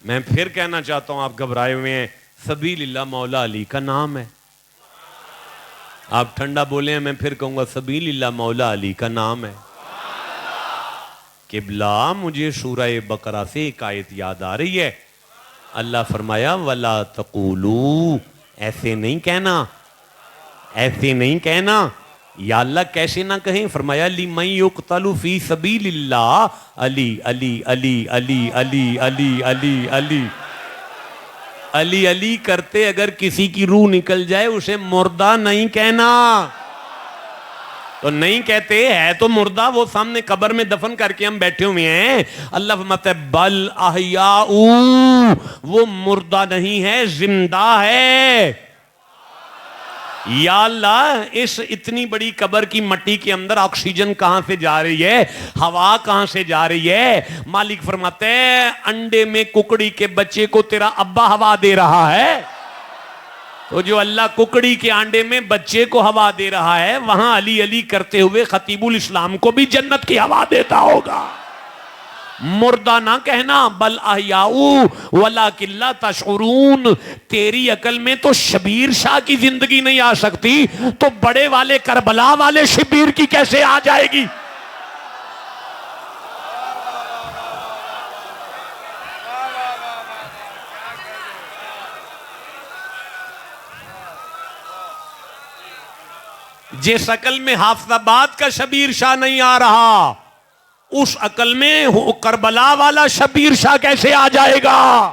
میں پھر کہنا چاہتا ہوں، آپ گھبرائے ہوئے ہیں، سبیل اللہ مولا علی کا نام ہے۔ آپ ٹھنڈا بولے ہیں، میں پھر کہوں گا سبیل اللہ مولا علی کا نام ہے۔ قبلہ، مجھے سورہ بقرہ سے ایک آیت یاد آ رہی ہے۔ اللہ فرمایا وَلَا تَقُولُوا، ایسے نہیں کہنا، ایسے نہیں کہنا۔ یا اللہ کیسے نہ کہیں؟ فرمایا لِمَن يُقْتَلُ فِي سَبِيلِ اللَّهِ، علی علی علی علی علی علی علی علی علی علی کرتے اگر کسی کی روح نکل جائے اسے مردہ نہیں کہنا۔ تو نہیں کہتے، ہے تو مردہ، وہ سامنے قبر میں دفن کر کے ہم بیٹھے ہوئے ہیں۔ اللہ فرماتا ہے بل احیاء، وہ مردہ نہیں ہے، زندہ ہے۔ یا اللہ، اس اتنی بڑی قبر کی مٹی کے اندر آکسیجن کہاں سے جا رہی ہے، ہوا کہاں سے جا رہی ہے؟ مالک فرماتے ہیں انڈے میں ککڑی کے بچے کو تیرا ابا ہوا دے رہا ہے۔ تو جو اللہ ککڑی کے انڈے میں بچے کو ہوا دے رہا ہے، وہاں علی علی کرتے ہوئے خطیب الاسلام کو بھی جنت کی ہوا دیتا ہوگا۔ مردہ نہ کہنا، بل احیاء ولکن لا تشعرون۔ تیری عقل میں تو شبیر شاہ کی زندگی نہیں آ سکتی، تو بڑے والے کربلا والے شبیر کی کیسے آ جائے گی؟ جس عقل میں حافظ آباد کا شبیر شاہ نہیں آ رہا، اس عقل میں کربلا والا شبیر شاہ کیسے آ جائے گا؟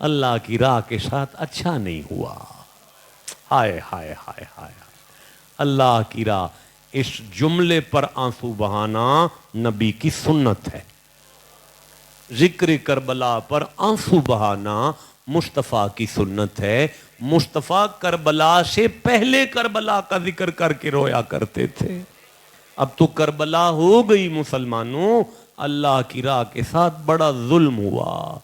اللہ کی راہ کے ساتھ اچھا نہیں ہوا. ہائے ہائے ہائے ہائے. اللہ کی راہ، اس جملے پر آنسو بہانا نبی کی سنت ہے. ذکر کربلا پر آنسو بہانا مصطفیٰ کی سنت ہے. مصطفیٰ کربلا سے پہلے کربلا کا ذکر کر کے رویا کرتے تھے. اب تو کربلا ہو گئی مسلمانوں. اللہ کی راہ کے ساتھ بڑا ظلم ہوا،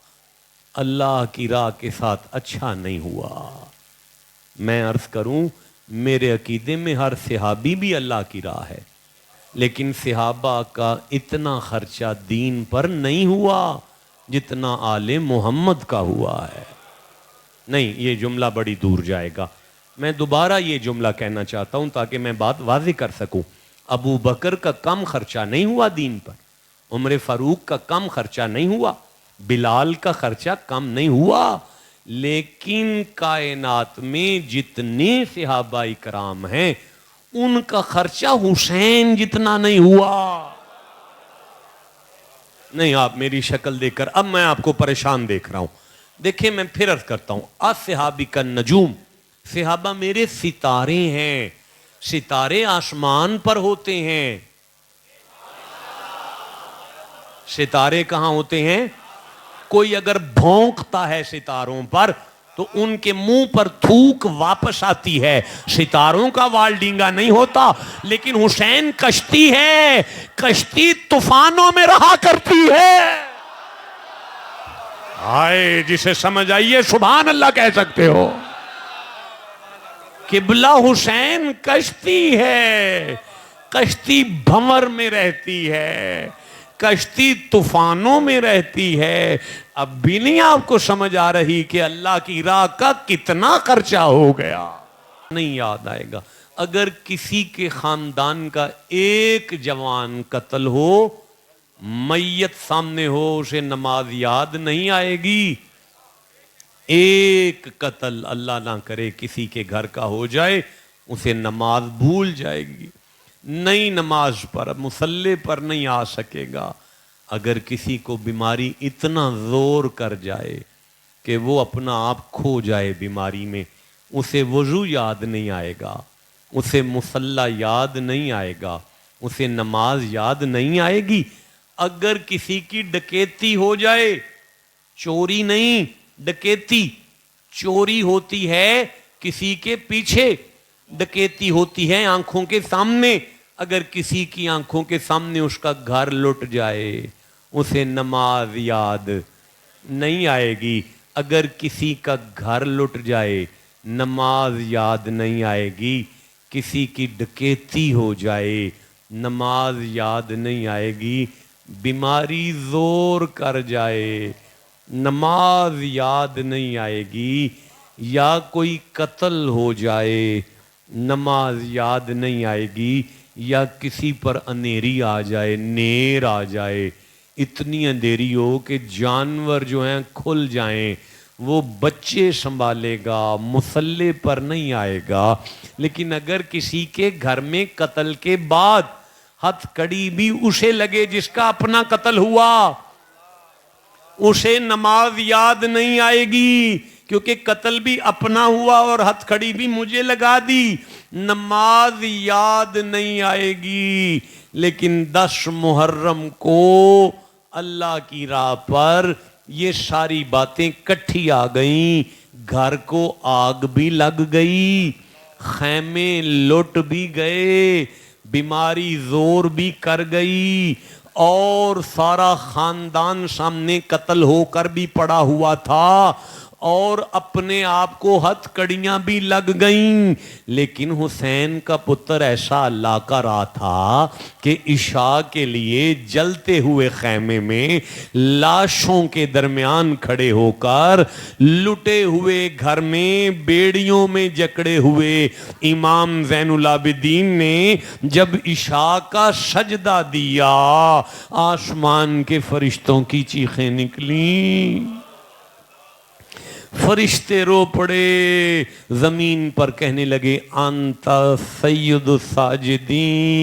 اللہ کی راہ کے ساتھ اچھا نہیں ہوا. میں عرض کروں، میرے عقیدے میں ہر صحابی بھی اللہ کی راہ ہے، لیکن صحابہ کا اتنا خرچہ دین پر نہیں ہوا جتنا آل محمد کا ہوا ہے. نہیں، یہ جملہ بڑی دور جائے گا. میں دوبارہ یہ جملہ کہنا چاہتا ہوں تاکہ میں بات واضح کر سکوں. ابو بکر کا کم خرچہ نہیں ہوا دین پر، عمر فاروق کا کم خرچہ نہیں ہوا، بلال کا خرچہ کم نہیں ہوا، لیکن کائنات میں جتنے صحابہ کرام ہیں ان کا خرچہ حسین جتنا نہیں ہوا. نہیں، آپ میری شکل دیکھ کر اب میں آپ کو پریشان دیکھ رہا ہوں. دیکھیں، میں پھر عرض کرتا ہوں، صحابی کا نجوم، صحابہ میرے ستارے ہیں. ستارے آسمان پر ہوتے ہیں. ستارے کہاں ہوتے ہیں؟ کوئی اگر بھونکتا ہے ستاروں پر تو ان کے منہ پر تھوک واپس آتی ہے. ستاروں کا وال ڈینگا نہیں ہوتا. لیکن حسین کشتی ہے، کشتی طوفانوں میں رہا کرتی ہے. آئے جسے سمجھ آئیے سبحان اللہ کہہ سکتے ہو. قبلہ حسین کشتی ہے، کشتی بھنور میں رہتی ہے، کشتی طوفانوں میں رہتی ہے. اب بھی نہیں آپ کو سمجھ آ رہی کہ اللہ کی راہ کا کتنا خرچہ ہو گیا؟ نہیں یاد آئے گا. اگر کسی کے خاندان کا ایک جوان قتل ہو، میت سامنے ہو، اسے نماز یاد نہیں آئے گی. ایک قتل اللہ نہ کرے کسی کے گھر کا ہو جائے، اسے نماز بھول جائے گی، نئی نماز پر مصلی پر نہیں آ سکے گا. اگر کسی کو بیماری اتنا زور کر جائے کہ وہ اپنا آپ کھو جائے بیماری میں، اسے وضو یاد نہیں آئے گا، اسے مصلی یاد نہیں آئے گا، اسے نماز یاد نہیں آئے گی. اگر کسی کی ڈکیتی ہو جائے، چوری نہیں ڈکیتی، چوری ہوتی ہے کسی کے پیچھے، ڈکیتی ہوتی ہے آنکھوں کے سامنے. اگر کسی کی آنکھوں کے سامنے اس کا گھر لٹ جائے، اسے نماز یاد نہیں آئے گی. اگر کسی کا گھر لٹ جائے، نماز یاد نہیں آئے گی. کسی کی ڈکیتی ہو جائے، نماز یاد نہیں آئے گی. بیماری زور کر جائے، نماز یاد نہیں آئے گی. یا کوئی قتل ہو جائے، نماز یاد نہیں آئے گی. یا کسی پر اندھیری آ جائے، نیر آ جائے، اتنی اندھیری ہو کہ جانور جو ہیں کھل جائیں، وہ بچے سنبھالے گا، مصلی پر نہیں آئے گا. لیکن اگر کسی کے گھر میں قتل کے بعد ہتھ کڑی بھی اسے لگے جس کا اپنا قتل ہوا، اسے نماز یاد نہیں آئے گی، کیونکہ قتل بھی اپنا ہوا اور ہتھ کھڑی بھی مجھے لگا دی. نماز یاد نہیں آئے گی. لیکن 10 محرم کو اللہ کی راہ پر یہ ساری باتیں کٹھی آ گئیں. گھر کو آگ بھی لگ گئی، خیمے لٹ بھی گئے، بیماری زور بھی کر گئی، اور سارا خاندان سامنے قتل ہو کر بھی پڑا ہوا تھا، اور اپنے آپ کو ہتھ کڑیاں بھی لگ گئیں. لیکن حسین کا پتر ایسا اللہ کا راہ تھا کہ عشاء کے لیے جلتے ہوئے خیمے میں لاشوں کے درمیان کھڑے ہو کر، لٹے ہوئے گھر میں بیڑیوں میں جکڑے ہوئے امام زین العابدین نے جب عشاء کا سجدہ دیا، آسمان کے فرشتوں کی چیخیں نکلیں، فرشتے رو پڑے، زمین پر کہنے لگے انت سید الساجدین.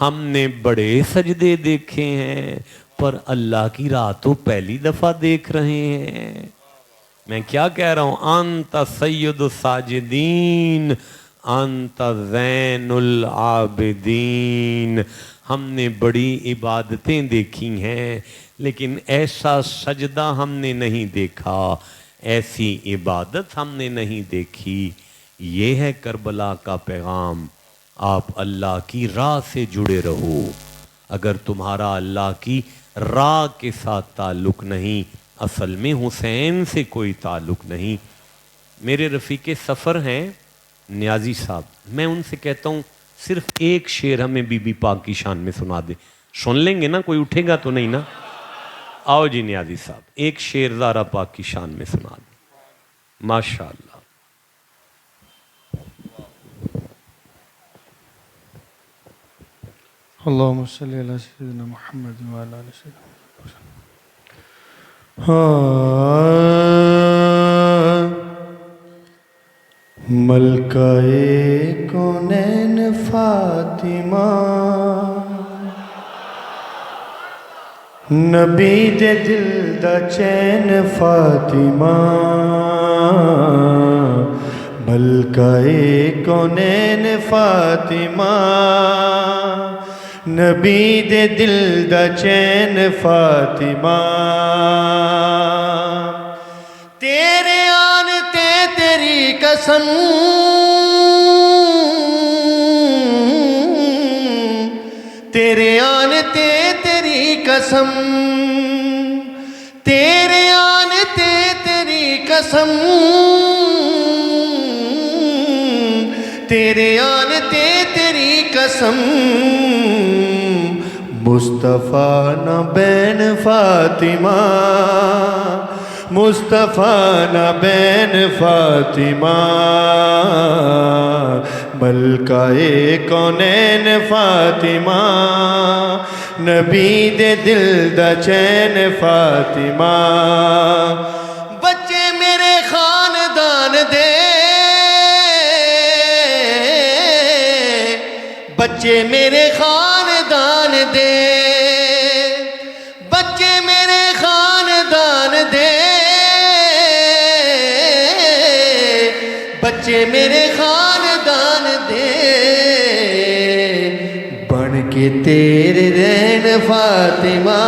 ہم نے بڑے سجدے دیکھے ہیں پر اللہ کی راہ تو پہلی دفعہ دیکھ رہے ہیں. میں کیا کہہ رہا ہوں؟ انت سید الساجدین انت زین العابدین. ہم نے بڑی عبادتیں دیکھی ہیں لیکن ایسا سجدہ ہم نے نہیں دیکھا، ایسی عبادت ہم نے نہیں دیکھی. یہ ہے کربلا کا پیغام. آپ اللہ کی راہ سے جڑے رہو. اگر تمہارا اللہ کی راہ کے ساتھ تعلق نہیں، اصل میں حسین سے کوئی تعلق نہیں. میرے رفیق سفر ہیں نیازی صاحب، میں ان سے کہتا ہوں صرف ایک شعر ہمیں بی بی پاک کی شان میں سنا دے. سن لیں گے نا؟ کوئی اٹھے گا تو نہیں نا؟ آؤ جی نیازی صاحب ایک شعر زہرا پاک کی شان میں سنا دیں. ماشاء اللہ. اللہم صلی علی سیدنا محمد وعلی آل سیدنا محمد. ملکہ کونین فاطمہ نبی دے دل دا چین فاطمہ. ملکہ کونین فاطمہ نبی دے دل دا چین فاطمہ. تیرے آن تے تیری قسم تیرے آن تے تیری قسم تیرے آن تے تیری قسم تیرے آن تے تیری قسم. مصطفیٰ نہ بین فاطمہ مصطفیٰ نہ بین فاطمہ. ملکہ کونین فاطمہ نبی دے دل دا چین فاطمہ. بچے میرے خاندان دے بچے میرے خاندان دے بچے میرے خاندان دے بچے میرے خاندان دے. بن کے تیرے رین فاطمہ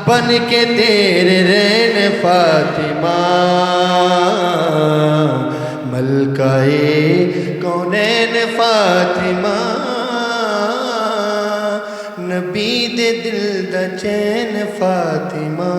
بن کے تیرے رین فاطمہ. ملکہ کونین فاطمہ نبی دے دل دا چین فاطمہ.